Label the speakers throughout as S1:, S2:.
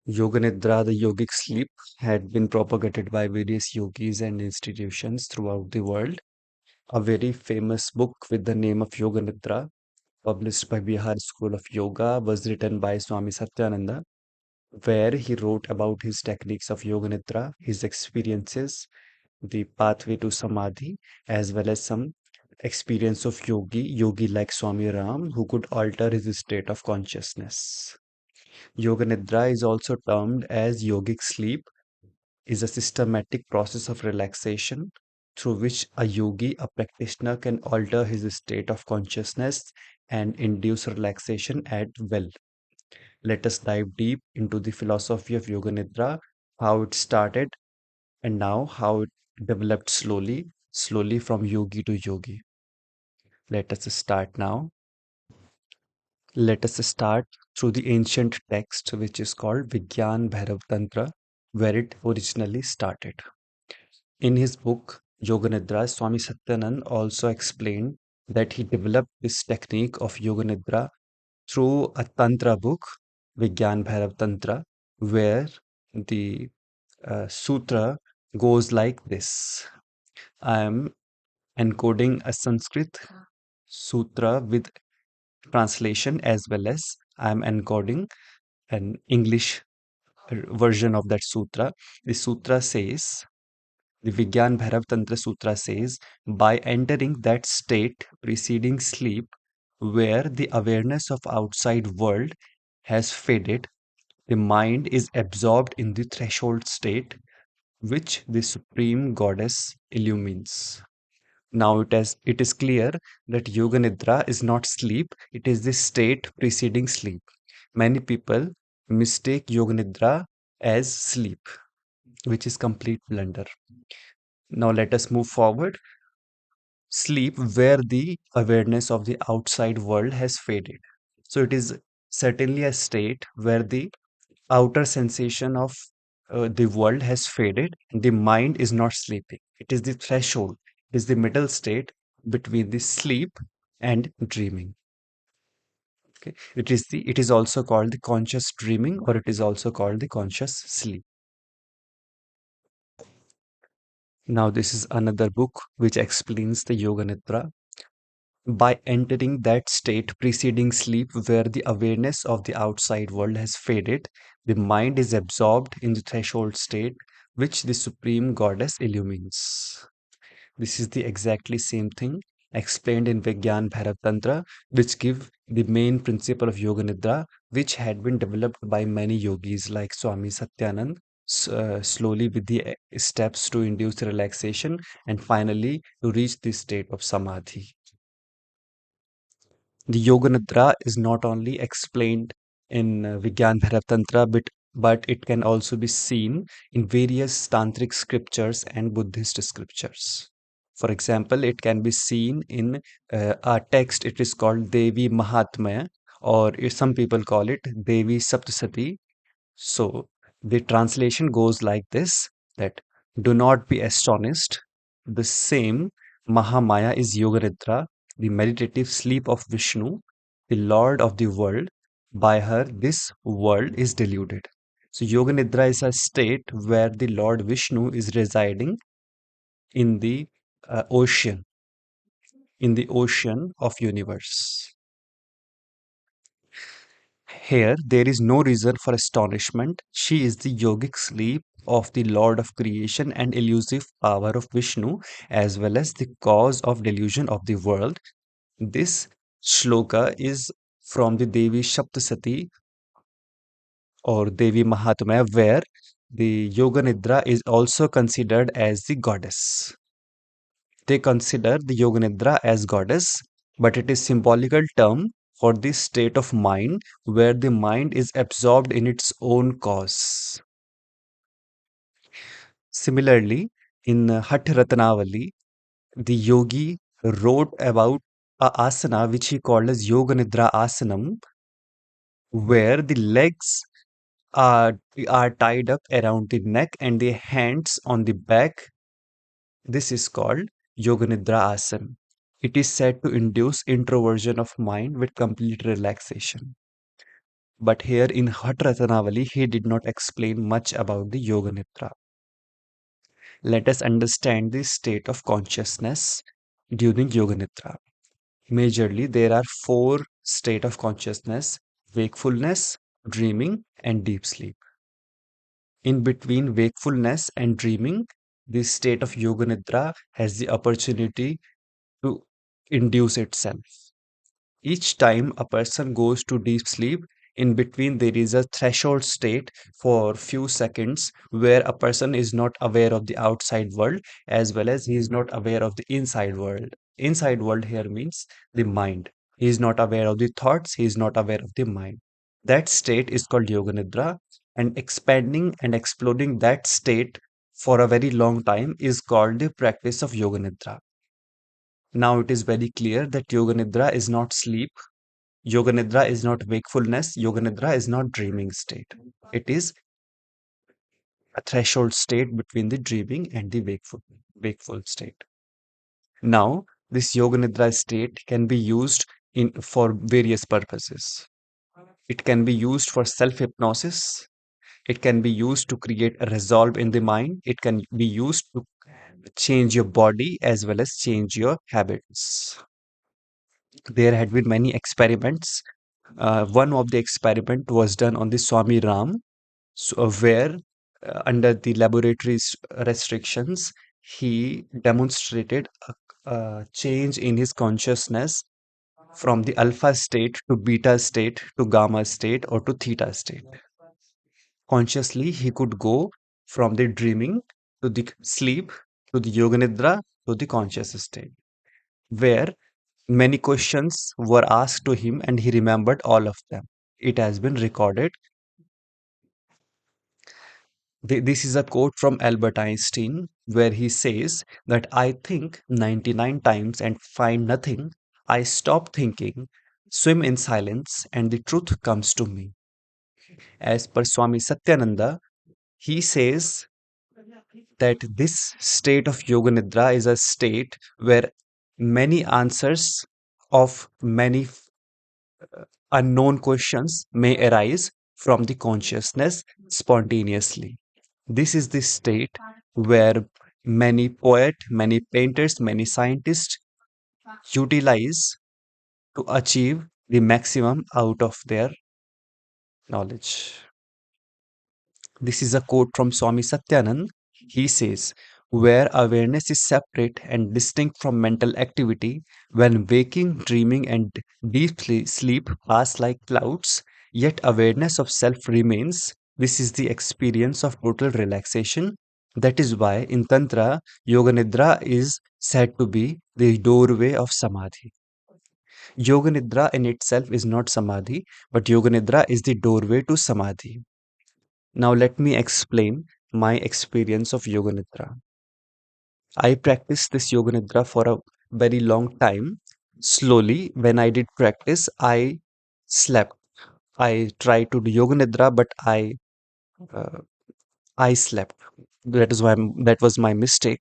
S1: Yoga Nidra, the yogic sleep, had been propagated by various yogis and institutions throughout the world. A very famous book with the name of Yoga Nidra, published by Bihar School of Yoga, was written by Swami Satyananda, where he wrote about his techniques of Yoga Nidra, his experiences, the pathway to Samadhi, as well as some experience of yogi like Swami Ram, who could alter his state of consciousness. Yoga Nidra is also termed as yogic sleep, is a systematic process of relaxation through which a yogi, a practitioner, can alter his state of consciousness and induce relaxation at will. Let us dive deep into the philosophy of Yoga Nidra, how it started, and now how it developed slowly from yogi to yogi. Let us start now. Let us start through the ancient text, which is called Vigyan Bhairav Tantra, where it originally started. In his book Yoga Nidra, Swami Satyanand also explained that he developed this technique of Yoga Nidra through a Tantra book, Vigyan Bhairav Tantra, where the sutra goes like this. I am encoding a Sanskrit sutra with translation, as well as I am encoding an English version of that sutra. The sutra says, the Vigyan Bhairav Tantra Sutra says, by entering that state preceding sleep where the awareness of outside world has faded, the mind is absorbed in the threshold state which the Supreme Goddess illumines. Now it is clear that Yoga Nidra is not sleep, it is the state preceding sleep. Many people mistake Yoga Nidra as sleep, which is complete blunder. Now let us move forward. Sleep where the awareness of the outside world has faded. So it is certainly a state where the outer sensation of the world has faded. The mind is not sleeping. It is the threshold. It is the middle state between the sleep and dreaming. Okay. It is also called the conscious dreaming, or it is also called the conscious sleep. Now this is another book which explains the Yoga Nidra. By entering that state preceding sleep where the awareness of the outside world has faded, the mind is absorbed in the threshold state which the Supreme Goddess illumines. This is the exactly same thing explained in Vigyan Bhairav Tantra, which give the main principle of Yoga Nidra, which had been developed by many yogis like Swami Satyanand, slowly with the steps to induce relaxation and finally to reach the state of Samadhi. The Yoga Nidra is not only explained in Vigyan Bhairav Tantra, but it can also be seen in various tantric scriptures and Buddhist scriptures. For example, it can be seen in a text, it is called Devi Mahatmya, or some people call it Devi Saptsati. So the translation goes like this, that do not be astonished. The same Mahamaya is Yoga Nidra, the meditative sleep of Vishnu, the Lord of the world. By her, this world is deluded. So Yoga Nidra is a state where the Lord Vishnu is residing in the ocean, in the ocean of universe. Here, there is no reason for astonishment. She is the yogic sleep of the Lord of creation and elusive power of Vishnu, as well as the cause of delusion of the world. This shloka is from the Devi Saptasati or Devi Mahatmya, where the Yoga Nidra is also considered as the goddess. They consider the Yoga Nidra as goddess, but it is symbolical term for this state of mind where the mind is absorbed in its own cause. Similarly, in Hatha Ratnavalli, the yogi wrote about a asana which he called as Yoga Nidra Asanam, where the legs are, are tied up around the neck and the hands on the back. This is called Yoga Nidra Asana. It is said to induce introversion of mind with complete relaxation. But here in Hatha Ratnavalli, he did not explain much about the Yoga Nidra. Let us understand the state of consciousness during Yoga Nidra. Majorly, there are four states of consciousness: wakefulness, dreaming, and deep sleep. In between wakefulness and dreaming, this state of Yoga Nidra has the opportunity to induce itself. Each time a person goes to deep sleep, in between there is a threshold state for few seconds where a person is not aware of the outside world as well as he is not aware of the inside world. Inside world here means the mind. He is not aware of the thoughts, he is not aware of the mind. That state is called Yoga Nidra, and expanding and exploring that state for a very long time is called the practice of Yoga Nidra. Now it is very clear that Yoga Nidra is not sleep. Yoga Nidra is not wakefulness. Yoga Nidra is not dreaming state. It is a threshold state between the dreaming and the wakeful state. Now, this Yoga Nidra state can be used for various purposes. It can be used for self-hypnosis. It can be used to create a resolve in the mind. It can be used to change your body as well as change your habits. There had been many experiments. One of the experiment was done on the Swami Ram, where under the laboratory's restrictions, he demonstrated a change in his consciousness from the alpha state to beta state to gamma state or to theta state. Consciously, he could go from the dreaming to the sleep to the yoga nidra to the conscious state, where many questions were asked to him and he remembered all of them. It has been recorded. This is a quote from Albert Einstein where he says that I think 99 times and find nothing. I stop thinking, swim in silence, and the truth comes to me. As per Swami Satyananda, he says that this state of Yoga Nidra is a state where many answers of many unknown questions may arise from the consciousness spontaneously. This is the state where many poets, many painters, many scientists utilize to achieve the maximum out of their knowledge. This is a quote from Swami Satyanand. He says, where awareness is separate and distinct from mental activity, when waking, dreaming, and deep sleep pass like clouds, yet awareness of self remains, this is the experience of total relaxation. That is why in Tantra, Yoga Nidra is said to be the doorway of Samadhi. Yoga Nidra in itself is not Samadhi, but Yoga Nidra is the doorway to Samadhi. Now let me explain my experience of Yoga Nidra. I practiced this Yoga Nidra for a very long time. Slowly, when I did practice, I slept. I tried to do Yoga Nidra, but uh, I slept. That was my mistake.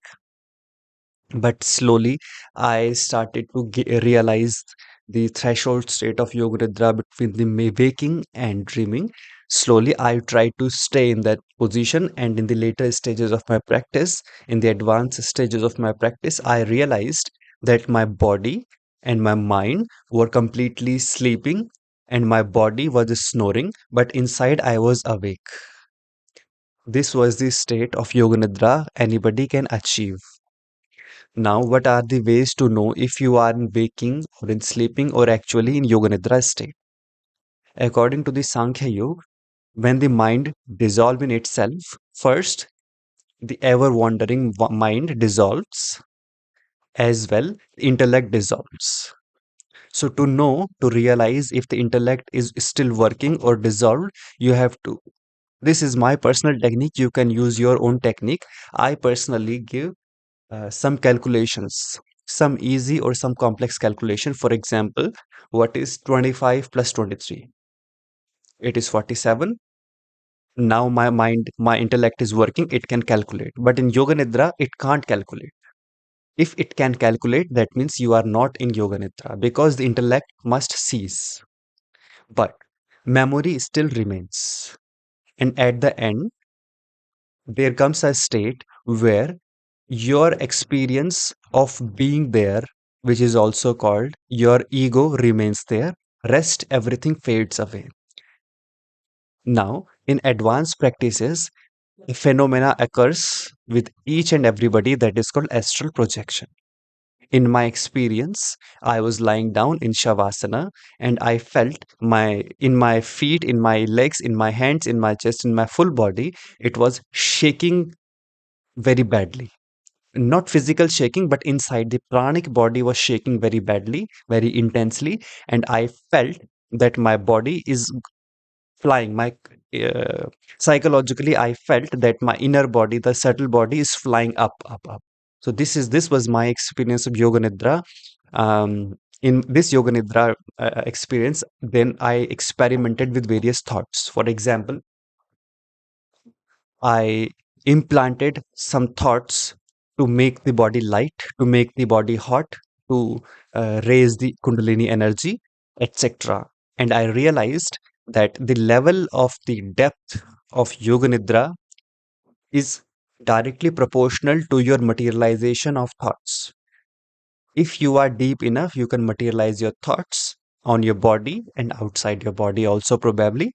S1: But slowly, I started to realize the threshold state of Yoga Nidra between the waking and dreaming. Slowly, I tried to stay in that position, and in the later stages of my practice, in the advanced stages of my practice, I realized that my body and my mind were completely sleeping, and my body was snoring, but inside I was awake. This was the state of Yoga Nidra anybody can achieve. Now, what are the ways to know if you are in waking or in sleeping or actually in Yoga Nidra state? According to the Sankhya Yoga, when the mind dissolves in itself, first the ever wandering mind dissolves, as well intellect dissolves. So to know, to realize if the intellect is still working or dissolved, you have to. This is my personal technique. You can use your own technique. I personally give some calculations, some easy or some complex calculation. For example, what is 25 plus 23? It is 47. Now my mind, my intellect is working, it can calculate. But in Yoga Nidra, it can't calculate. If it can calculate, that means you are not in Yoga Nidra because the intellect must cease. But memory still remains. And at the end, there comes a state where your experience of being there, which is also called your ego, remains there. Rest, everything fades away. Now, in advanced practices, a phenomena occurs with each and everybody that is called astral projection. In my experience, I was lying down in Shavasana and I felt in my feet, in my legs, in my hands, in my chest, in my full body, it was shaking very badly. Not physical shaking, but inside the pranic body was shaking very badly, very intensely. And I felt that my body is flying. Uh, Psychologically, I felt that my inner body, the subtle body, is flying up, up, up. So this was my experience of Yoga Nidra. In this Yoga Nidra experience, then I experimented with various thoughts. For example, I implanted some thoughts to make the body light, to make the body hot, to raise the Kundalini energy, etc. And I realized that the level of the depth of Yoga Nidra is directly proportional to your materialization of thoughts. If you are deep enough, you can materialize your thoughts on your body and outside your body also probably.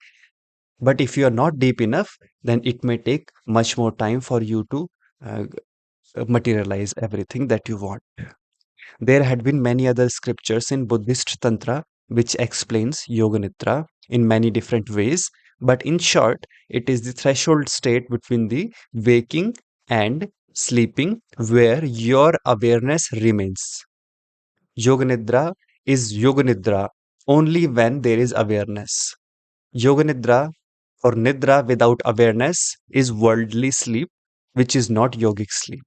S1: But if you are not deep enough, then it may take much more time for you to uh, materialize everything that you want. There had been many other scriptures in Buddhist Tantra which explains Yoga Nidra in many different ways. But in short, it is the threshold state between the waking and sleeping where your awareness remains. Yoga Nidra is Yoga Nidra only when there is awareness. Yoga Nidra or Nidra without awareness is worldly sleep, which is not yogic sleep.